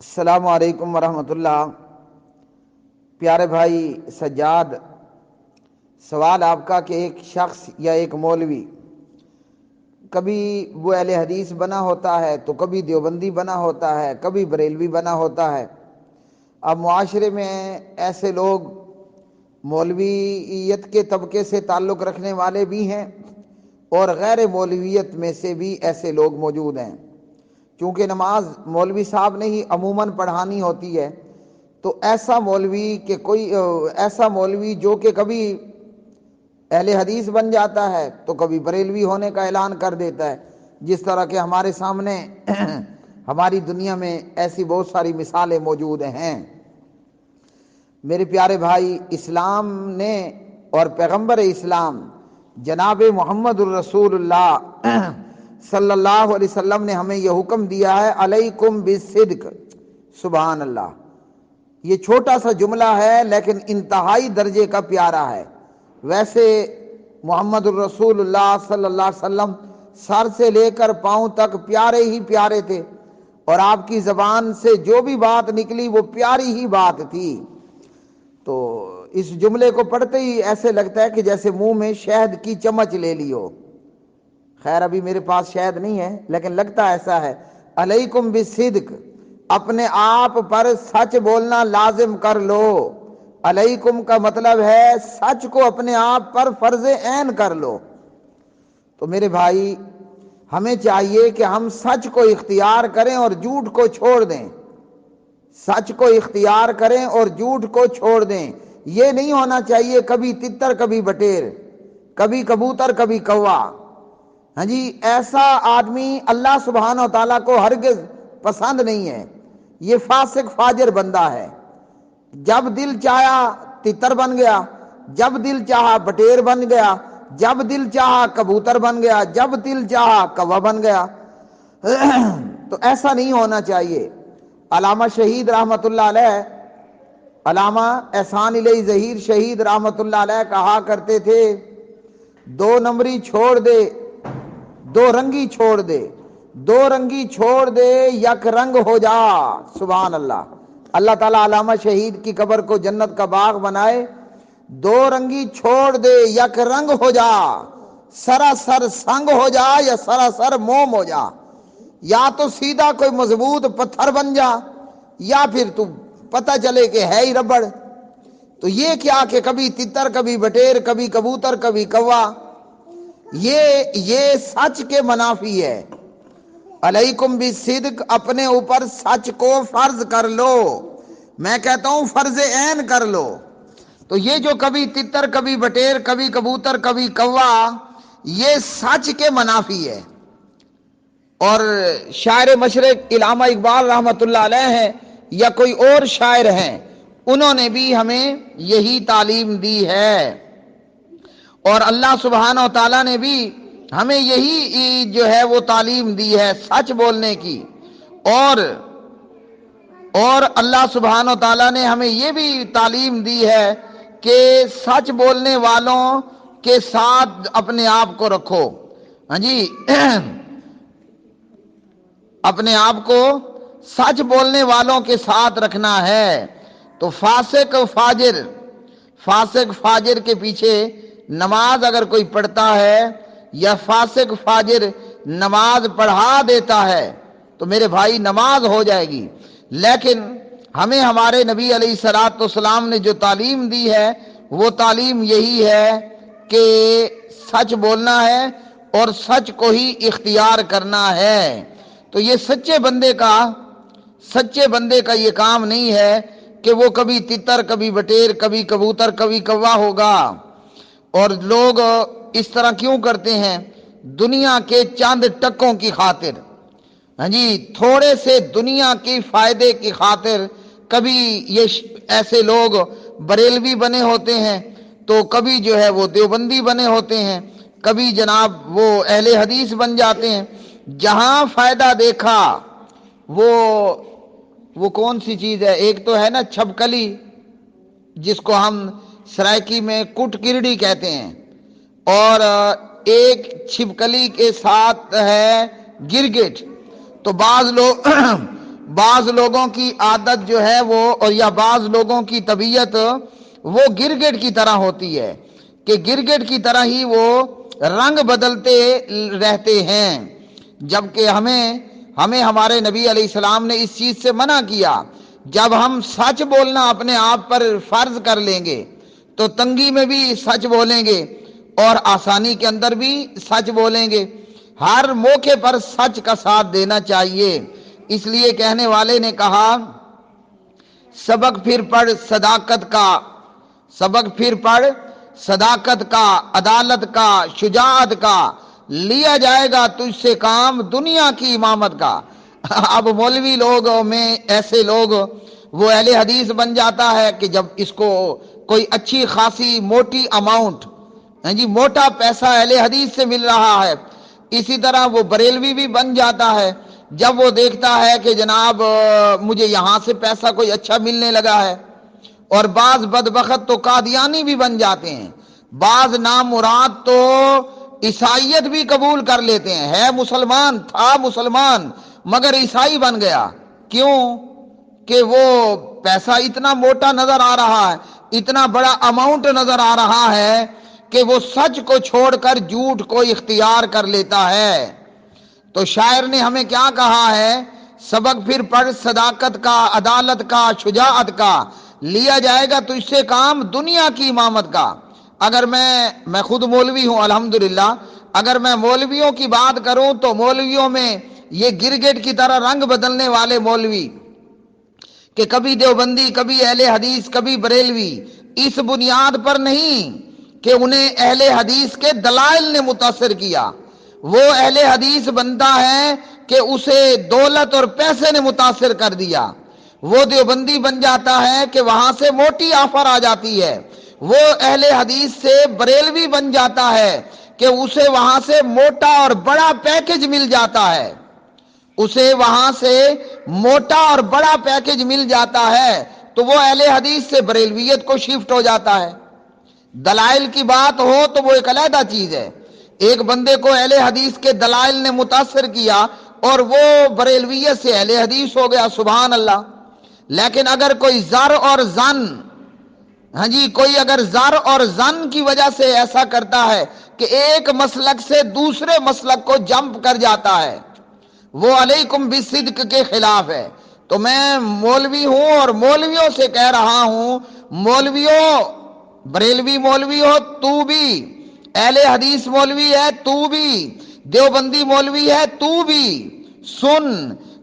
السلام علیکم ورحمۃ اللہ۔ پیارے بھائی سجاد، سوال آپ کا کہ ایک شخص یا ایک مولوی کبھی وہ اہل حدیث بنا ہوتا ہے تو کبھی دیوبندی بنا ہوتا ہے، کبھی بریلوی بنا ہوتا ہے۔ اب معاشرے میں ایسے لوگ مولویت کے طبقے سے تعلق رکھنے والے بھی ہیں اور غیر مولویت میں سے بھی ایسے لوگ موجود ہیں۔ چونکہ نماز مولوی صاحب نے ہی عموماً پڑھانی ہوتی ہے، تو ایسا مولوی جو کہ کبھی اہل حدیث بن جاتا ہے تو کبھی بریلوی ہونے کا اعلان کر دیتا ہے، جس طرح کہ ہمارے سامنے ہماری دنیا میں ایسی بہت ساری مثالیں موجود ہیں۔ میرے پیارے بھائی، اسلام نے اور پیغمبر اسلام جناب محمد الرسول اللہ صلی اللہ علیہ وسلم نے ہمیں یہ حکم دیا ہے، علیکم بالصدق۔ سبحان اللہ، یہ چھوٹا سا جملہ ہے لیکن انتہائی درجے کا پیارا ہے۔ ویسے محمد الرسول اللہ صلی اللہ علیہ وسلم سر سے لے کر پاؤں تک پیارے ہی پیارے تھے، اور آپ کی زبان سے جو بھی بات نکلی وہ پیاری ہی بات تھی۔ تو اس جملے کو پڑھتے ہی ایسے لگتا ہے کہ جیسے منہ میں شہد کی چمچ لے لی ہو۔ خیر ابھی میرے پاس شہد نہیں ہے لیکن لگتا ایسا ہے۔ علیکم بالصدق، اپنے آپ پر سچ بولنا لازم کر لو۔ علیکم کا مطلب ہے سچ کو اپنے آپ پر فرض عین کر لو۔ تو میرے بھائی، ہمیں چاہیے کہ ہم سچ کو اختیار کریں اور جھوٹ کو چھوڑ دیں۔ سچ کو اختیار کریں اور جھوٹ کو چھوڑ دیں۔ یہ نہیں ہونا چاہیے کبھی تتر کبھی بٹیر، کبھی کبوتر کبھی کوا۔ ہاں جی، ایسا آدمی اللہ سبحانہ و تعالیٰ کو ہرگز پسند نہیں ہے۔ یہ فاسق فاجر بندہ ہے۔ جب دل چاہا تتر بن گیا، جب دل چاہا بٹیر بن گیا، جب دل چاہا کبوتر بن گیا، جب دل چاہا کوا بن گیا۔ تو ایسا نہیں ہونا چاہیے۔ علامہ شہید رحمۃ اللہ علیہ، علامہ احسان الیہ ظہیر شہید رحمۃ اللہ علیہ کہا کرتے تھے، دو نمبری چھوڑ دے، دو رنگی چھوڑ دے، دو رنگی چھوڑ دے، یک رنگ ہو جا۔ سبحان اللہ۔ اللہ تعالیٰ علامہ شہید کی قبر کو جنت کا باغ بنائے۔ دو رنگی چھوڑ دے، یک رنگ ہو جا، سراسر سنگ ہو جا یا سراسر موم ہو جا۔ یا تو سیدھا کوئی مضبوط پتھر بن جا، یا پھر تو پتہ چلے کہ ہے ہی ربڑ۔ تو یہ کیا کہ کبھی تتر کبھی بٹیر، کبھی کبوتر کبھی کوا، یہ سچ کے منافی ہے۔ علیکم بالصدق، اپنے اوپر سچ کو فرض کر لو۔ میں کہتا ہوں فرض عین کر لو۔ تو یہ جو کبھی تتر کبھی بٹیر کبھی کبوتر کبھی کوا، یہ سچ کے منافی ہے۔ اور شاعر مشرق علامہ اقبال رحمۃ اللہ علیہ ہیں یا کوئی اور شاعر ہیں، انہوں نے بھی ہمیں یہی تعلیم دی ہے، اور اللہ سبحانہ و تعالیٰ نے بھی ہمیں یہی جو ہے وہ تعلیم دی ہے سچ بولنے کی۔ اور اللہ سبحانہ و تعالیٰ نے ہمیں یہ بھی تعلیم دی ہے کہ سچ بولنے والوں کے ساتھ اپنے آپ کو رکھو۔ ہاں جی، اپنے آپ کو سچ بولنے والوں کے ساتھ رکھنا ہے۔ تو فاسق فاجر کے پیچھے نماز اگر کوئی پڑھتا ہے یا فاسق فاجر نماز پڑھا دیتا ہے تو میرے بھائی نماز ہو جائے گی، لیکن ہمیں ہمارے نبی علیہ الصلوۃ والسلام نے جو تعلیم دی ہے وہ تعلیم یہی ہے کہ سچ بولنا ہے اور سچ کو ہی اختیار کرنا ہے۔ تو یہ سچے بندے کا یہ کام نہیں ہے کہ وہ کبھی تتر کبھی بٹیر کبھی کبوتر کبھی کوا ہوگا۔ اور لوگ اس طرح کیوں کرتے ہیں؟ دنیا کے چند ٹکوں کی خاطر، ہاں جی، تھوڑے سے دنیا کی فائدے کی خاطر کبھی یہ ایسے لوگ بریلوی بنے ہوتے ہیں، تو کبھی جو ہے وہ دیوبندی بنے ہوتے ہیں، کبھی جناب وہ اہل حدیث بن جاتے ہیں۔ جہاں فائدہ دیکھا وہ کون سی چیز ہے؟ ایک تو ہے نا چھپکلی، جس کو ہم سرائکی میں کٹ کرڑی کہتے ہیں، اور ایک چھپکلی کے ساتھ ہے گرگٹ۔ تو بعض لوگوں کی عادت جو ہے وہ، اور یا بعض لوگوں کی طبیعت وہ گرگٹ کی طرح ہوتی ہے کہ گرگٹ کی طرح ہی وہ رنگ بدلتے رہتے ہیں، جبکہ ہمیں ہمارے نبی علیہ السلام نے اس چیز سے منع کیا۔ جب ہم سچ بولنا اپنے آپ پر فرض کر لیں گے تو تنگی میں بھی سچ بولیں گے اور آسانی کے اندر بھی سچ بولیں گے۔ ہر موقع پر سچ کا ساتھ دینا چاہیے۔ اس لیے کہنے والے نے کہا سبق پھر پڑھ صداقت کا، سبق پھر پڑھ صداقت کا، عدالت کا، شجاعت کا، لیا جائے گا تجھ سے کام دنیا کی امامت کا۔ اب مولوی لوگ میں ایسے لوگ وہ اہل حدیث بن جاتا ہے کہ جب اس کو کوئی اچھی خاصی موٹی اماؤنٹ، موٹا پیسہ اہل حدیث سے مل رہا ہے، اسی طرح وہ بریلوی بھی بن جاتا ہے جب وہ دیکھتا ہے کہ جناب مجھے یہاں سے پیسہ کوئی اچھا ملنے لگا ہے۔ اور بعض بدبخت تو قادیانی بھی بن جاتے ہیں، بعض نامراد تو عیسائیت بھی قبول کر لیتے ہیں، ہے مسلمان، تھا مسلمان مگر عیسائی بن گیا۔ کیوں؟ کہ وہ پیسہ اتنا موٹا نظر آ رہا ہے، اتنا بڑا اماؤنٹ نظر آ رہا ہے کہ وہ سچ کو چھوڑ کر جھوٹ کو اختیار کر لیتا ہے۔ تو شاعر نے ہمیں کیا کہا ہے؟ سبق پھر پڑھ صداقت کا، عدالت کا، شجاعت کا، لیا جائے گا تجھ سے کام دنیا کی امامت کا۔ اگر میں خود مولوی ہوں الحمدللہ، اگر میں مولویوں کی بات کروں تو مولویوں میں یہ گرگٹ کی طرح رنگ بدلنے والے مولوی کہ کبھی دیوبندی، کبھی اہل حدیث، کبھی بریلوی، اس بنیاد پر نہیں کہ انہیں اہل حدیث کے دلائل نے متاثر کیا، وہ اہل حدیث بنتا ہے کہ اسے دولت اور پیسے نے متاثر کر دیا۔ وہ دیوبندی بن جاتا ہے کہ وہاں سے موٹی آفر آ جاتی ہے، وہ اہل حدیث سے بریلوی بن جاتا ہے کہ اسے وہاں سے موٹا اور بڑا پیکج مل جاتا ہے، اسے وہاں سے موٹا اور بڑا پیکج مل جاتا ہے تو وہ اہل حدیث سے بریلویت کو شفٹ ہو جاتا ہے۔ دلائل کی بات ہو تو وہ ایک علیحدہ چیز ہے، ایک بندے کو اہل حدیث کے دلائل نے متاثر کیا اور وہ بریلویت سے اہل حدیث ہو گیا، سبحان اللہ۔ لیکن اگر کوئی زر اور زن، کوئی اگر زر اور زن کی وجہ سے ایسا کرتا ہے کہ ایک مسلک سے دوسرے مسلک کو جمپ کر جاتا ہے، وہ علیکم بالصدق کے خلاف ہے۔ تو میں مولوی ہوں اور مولویوں سے کہہ رہا ہوں، مولویوں، بریلوی مولوی ہو تو بھی، اہل حدیث مولوی ہے تو بھی، دیوبندی مولوی ہے تو بھی، سن،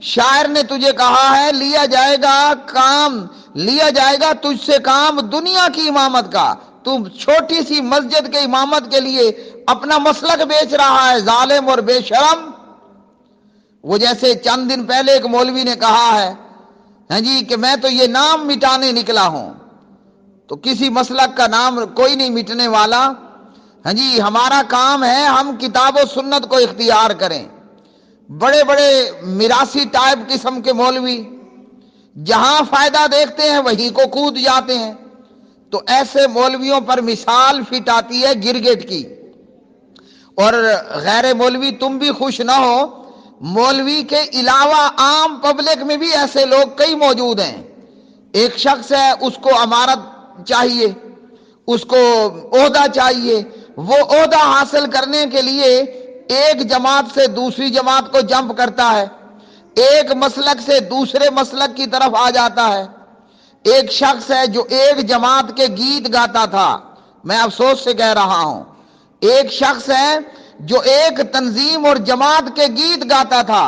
شاعر نے تجھے کہا ہے لیا جائے گا کام، لیا جائے گا تجھ سے کام دنیا کی امامت کا۔ تو چھوٹی سی مسجد کے امامت کے لیے اپنا مسلک بیچ رہا ہے، ظالم اور بے شرم۔ وہ جیسے چند دن پہلے ایک مولوی نے کہا ہے کہ میں تو یہ نام مٹانے نکلا ہوں، تو کسی مسلک کا نام کوئی نہیں مٹنے والا، ہمارا کام ہے ہم کتاب و سنت کو اختیار کریں۔ بڑے بڑے میراثی ٹائپ قسم کے مولوی جہاں فائدہ دیکھتے ہیں وہیں کو کود جاتے ہیں، تو ایسے مولویوں پر مثال فٹ آتی ہے گرگٹ کی۔ اور غیر مولوی تم بھی خوش نہ ہو، مولوی کے علاوہ عام پبلک میں بھی ایسے لوگ کئی موجود ہیں۔ ایک شخص ہے، اس کو امارت چاہیے، اس کو عہدہ چاہیے، وہ عہدہ حاصل کرنے کے لیے ایک جماعت سے دوسری جماعت کو جمپ کرتا ہے، ایک مسلک سے دوسرے مسلک کی طرف آ جاتا ہے۔ ایک شخص ہے جو ایک جماعت کے گیت گاتا تھا، میں افسوس سے کہہ رہا ہوں، ایک شخص ہے جو ایک تنظیم اور جماعت کے گیت گاتا تھا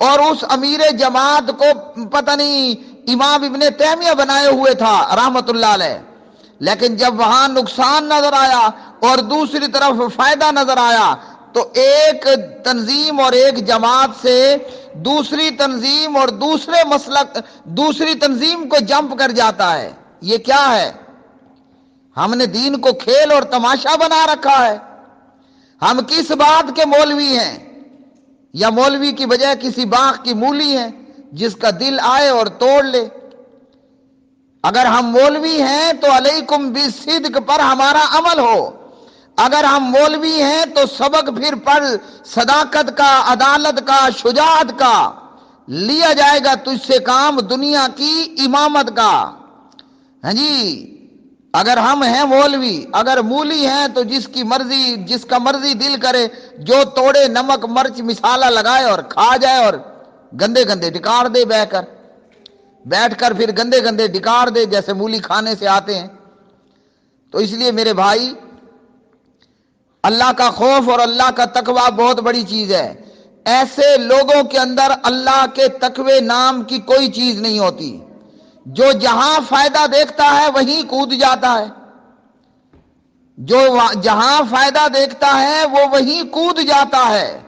اور اس امیر جماعت کو پتہ نہیں امام ابن تیمیہ بنائے ہوئے تھا رحمت اللہ علیہ، لیکن جب وہاں نقصان نظر آیا اور دوسری طرف فائدہ نظر آیا تو ایک تنظیم اور ایک جماعت سے دوسری تنظیم اور دوسری تنظیم کو جمپ کر جاتا ہے۔ یہ کیا ہے؟ ہم نے دین کو کھیل اور تماشا بنا رکھا ہے۔ ہم کس بات کے مولوی ہیں؟ یا مولوی کی بجائے کسی باغ کی مولی ہیں جس کا دل آئے اور توڑ لے۔ اگر ہم مولوی ہیں تو علیکم بالصدق پر ہمارا عمل ہو، اگر ہم مولوی ہیں تو سبق پھر پڑھ صداقت کا، عدالت کا، شجاعت کا، لیا جائے گا تجھ سے کام دنیا کی امامت کا۔ ہاں جی، اگر ہم ہیں مولوی، اگر مولی ہیں تو جس کی مرضی، جس کا مرضی دل کرے جو توڑے نمک مرچ مسالہ لگائے اور کھا جائے، اور گندے گندے ڈکار دے بیٹھ کر پھر گندے گندے ڈکار دے جیسے مولی کھانے سے آتے ہیں۔ تو اس لیے میرے بھائی، اللہ کا خوف اور اللہ کا تقوی بہت بڑی چیز ہے۔ ایسے لوگوں کے اندر اللہ کے تقوی نام کی کوئی چیز نہیں ہوتی، جو جہاں فائدہ دیکھتا ہے وہیں کود جاتا ہے، جو جہاں فائدہ دیکھتا ہے وہ وہیں کود جاتا ہے۔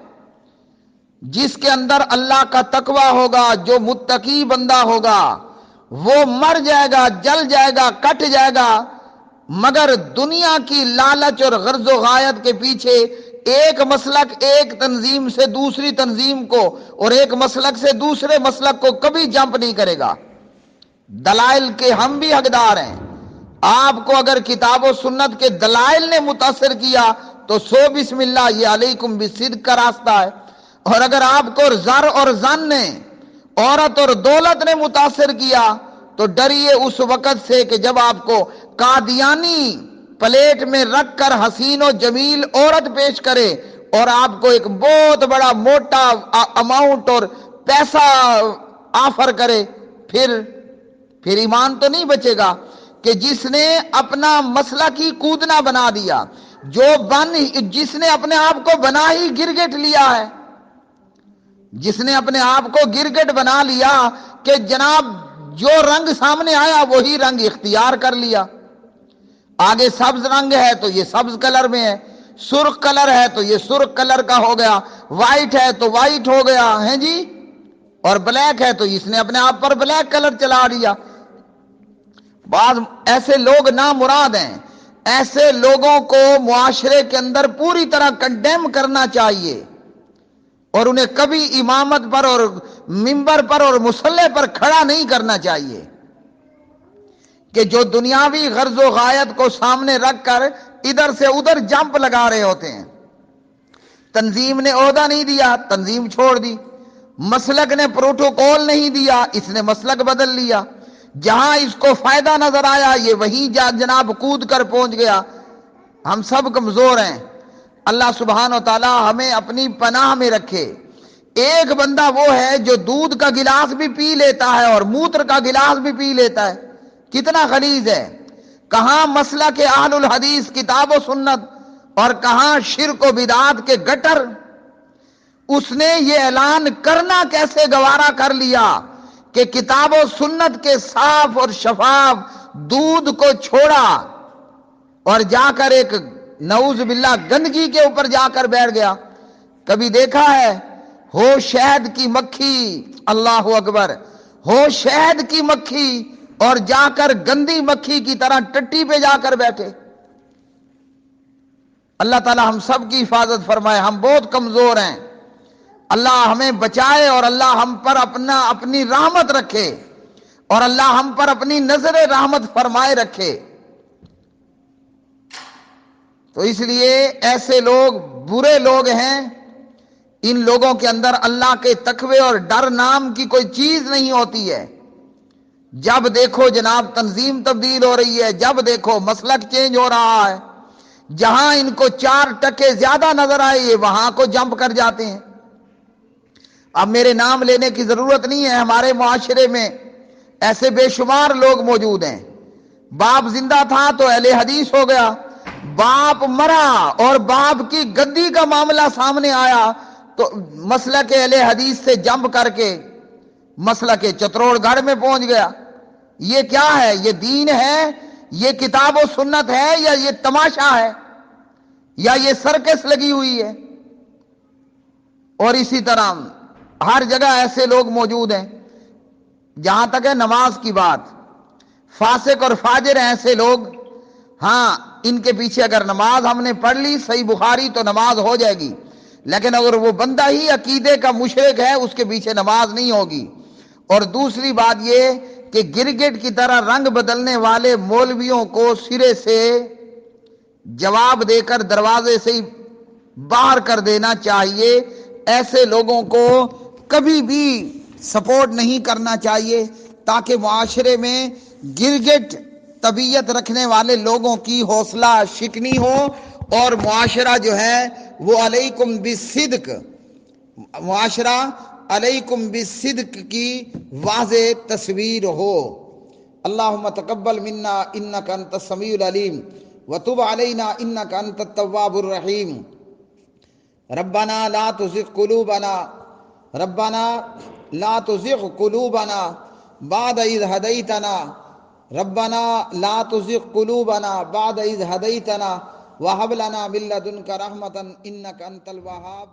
جس کے اندر اللہ کا تقوی ہوگا، جو متقی بندہ ہوگا، وہ مر جائے گا، جل جائے گا، کٹ جائے گا، مگر دنیا کی لالچ اور غرض و غایت کے پیچھے ایک مسلک، ایک تنظیم سے دوسری تنظیم کو اور ایک مسلک سے دوسرے مسلک کو کبھی جمپ نہیں کرے گا۔ دلائل کے ہم بھی حقدار ہیں۔ آپ کو اگر کتاب و سنت کے دلائل نے متاثر کیا تو سو بسم اللہ، یہ علیکم بالصدق کا راستہ ہے۔ اور اگر آپ کو زر اور زن نے، عورت اور دولت نے متاثر کیا تو ڈریے اس وقت سے کہ جب آپ کو قادیانی پلیٹ میں رکھ کر حسین و جمیل عورت پیش کرے اور آپ کو ایک بہت بڑا موٹا اماؤنٹ اور پیسہ آفر کرے، پھر ایمان تو نہیں بچے گا کہ جس نے اپنا مسلک ہی کودنا بنا دیا، جس نے اپنے آپ کو بنا ہی گرگٹ لیا ہے، جس نے اپنے آپ کو گرگٹ بنا لیا کہ جناب جو رنگ سامنے آیا وہی رنگ اختیار کر لیا۔ آگے سبز رنگ ہے تو یہ سبز کلر میں ہے، سرخ کلر ہے تو یہ سرخ کلر کا ہو گیا، وائٹ ہے تو وائٹ ہو گیا ہے جی، اور بلیک ہے تو اس نے اپنے آپ پر بلیک کلر چلا دیا۔ بعض ایسے لوگ نامراد ہیں، ایسے لوگوں کو معاشرے کے اندر پوری طرح کنڈیم کرنا چاہیے اور انہیں کبھی امامت پر اور منبر پر اور مصلی پر کھڑا نہیں کرنا چاہیے، کہ جو دنیاوی غرض و غایت کو سامنے رکھ کر ادھر سے ادھر جمپ لگا رہے ہوتے ہیں۔ تنظیم نے عہدہ نہیں دیا، تنظیم چھوڑ دی، مسلک نے پروٹوکول نہیں دیا، اس نے مسلک بدل لیا، جہاں اس کو فائدہ نظر آیا یہ وہیں جناب کود کر پہنچ گیا۔ ہم سب کمزور ہیں، اللہ سبحانہ و تعالی ہمیں اپنی پناہ میں رکھے۔ ایک بندہ وہ ہے جو دودھ کا گلاس بھی پی لیتا ہے اور موتر کا گلاس بھی پی لیتا ہے، کتنا غلیظ ہے۔ کہاں مسلک اہل الحدیث کتاب و سنت اور کہاں شرک و بدعات کے گٹر۔ اس نے یہ اعلان کرنا کیسے گوارا کر لیا کہ کتاب و سنت کے صاف اور شفاف دودھ کو چھوڑا اور جا کر ایک نعوذ باللہ گندگی کے اوپر جا کر بیٹھ گیا۔ کبھی دیکھا ہے ہو شہد کی مکھی، اللہ اکبر، ہو شہد کی مکھی اور جا کر گندی مکھی کی طرح ٹٹی پہ جا کر بیٹھے۔ اللہ تعالی ہم سب کی حفاظت فرمائے، ہم بہت کمزور ہیں، اللہ ہمیں بچائے اور اللہ ہم پر اپنی رحمت رکھے اور اللہ ہم پر اپنی نظر رحمت فرمائے رکھے۔ تو اس لیے ایسے لوگ برے لوگ ہیں، ان لوگوں کے اندر اللہ کے تقوی اور ڈر نام کی کوئی چیز نہیں ہوتی ہے۔ جب دیکھو جناب تنظیم تبدیل ہو رہی ہے، جب دیکھو مسلک چینج ہو رہا ہے، جہاں ان کو 4% زیادہ نظر آئے یہ وہاں کو جمپ کر جاتے ہیں۔ اب میرے نام لینے کی ضرورت نہیں ہے، ہمارے معاشرے میں ایسے بے شمار لوگ موجود ہیں۔ باپ زندہ تھا تو اہل حدیث ہو گیا، باپ مرا اور باپ کی گدی کا معاملہ سامنے آیا تو مسلک اہل حدیث سے جمپ کر کے مسلک چتروڑ گڑھ میں پہنچ گیا۔ یہ کیا ہے؟ یہ دین ہے؟ یہ کتاب و سنت ہے یا یہ تماشا ہے یا یہ سرکس لگی ہوئی ہے؟ اور اسی طرح ہر جگہ ایسے لوگ موجود ہیں۔ جہاں تک ہے نماز کی بات، فاسق اور فاجر ہیں ایسے لوگ، ہاں ان کے پیچھے اگر نماز ہم نے پڑھ لی صحیح بخاری تو نماز ہو جائے گی، لیکن اگر وہ بندہ ہی عقیدے کا مشرک ہے اس کے پیچھے نماز نہیں ہوگی۔ اور دوسری بات یہ کہ گرگٹ کی طرح رنگ بدلنے والے مولویوں کو سرے سے جواب دے کر دروازے سے ہی باہر کر دینا چاہیے۔ ایسے لوگوں کو کبھی بھی سپورٹ نہیں کرنا چاہیے، تاکہ معاشرے میں گرگٹ طبیعت رکھنے والے لوگوں کی حوصلہ شکنی ہو، اور معاشرہ جو ہے وہ علیکم بالصدق، معاشرہ علیکم بالصدق کی واضح تصویر ہو۔ اللہم تقبل منا انک انت السمیع العلیم وتب علینا انک انت التواب الرحیم۔ ربنا لا تزغ قلوبنا، ربنا لا تزغ قلوبنا بعد اذ ہدیتنا، ربنا لا تزغ قلوبنا بعد اذ ہدیتنا وہب لنا من لدنک رحمۃ انک انت الوہاب۔